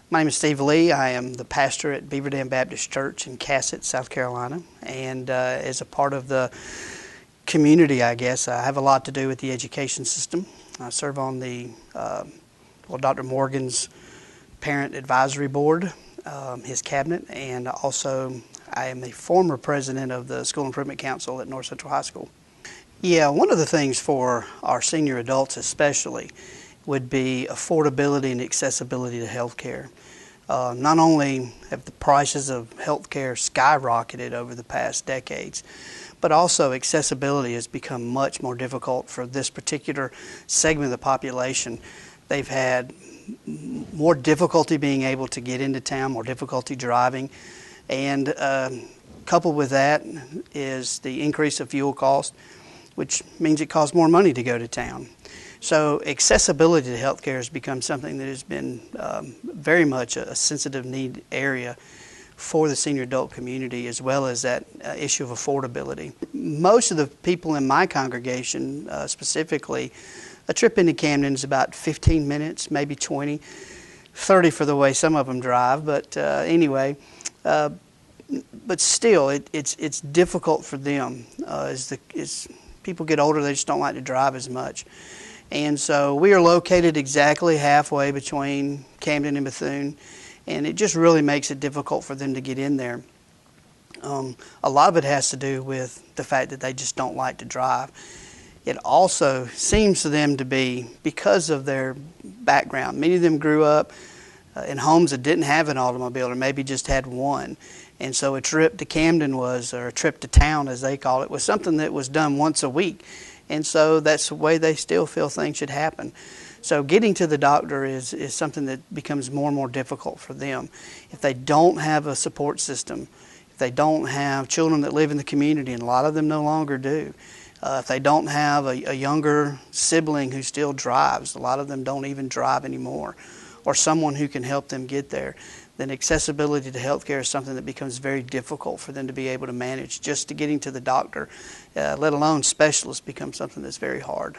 My name is Steve Lee. I am the pastor at Beaver Dam Baptist Church in Cassett, South Carolina. And as a part of the community, I guess, I have a lot to do with the education system. I serve on the, Dr. Morgan's Parent Advisory Board, his cabinet, and also I am the former president of the School Improvement Council at North Central High School. Yeah, one of the things for our senior adults especially would be affordability and accessibility to health care. Not only have the prices of health care skyrocketed over the past decades, but also accessibility has become much more difficult for this particular segment of the population. They've had more difficulty being able to get into town, more difficulty driving, and coupled with that is the increase of fuel cost, which means it costs more money to go to town. So accessibility to healthcare has become something that has been very much a sensitive need area for the senior adult community, as well as that issue of affordability. Most of the people in my congregation, specifically, a trip into Camden is about 15 minutes, maybe 20, 30 for the way some of them drive, but anyway. But still, it's difficult for them. As people get older, they just don't like to drive as much. And so we are located exactly halfway between Camden and Bethune, and it just really makes it difficult for them to get in there. A lot of it has to do with the fact that they just don't like to drive. It also seems to them to be because of their background. Many of them grew up in homes that didn't have an automobile or maybe just had one. And so a trip to Camden or a trip to town as they call it, was something that was done once a week. And so that's the way they still feel things should happen. So getting to the doctor is something that becomes more and more difficult for them. If they don't have a support system, if they don't have children that live in the community, and a lot of them no longer do, if they don't have a younger sibling who still drives, a lot of them don't even drive anymore, or someone who can help them get there, then accessibility to healthcare is something that becomes very difficult for them to be able to manage. Just to getting to the doctor, let alone specialists, becomes something that's very hard.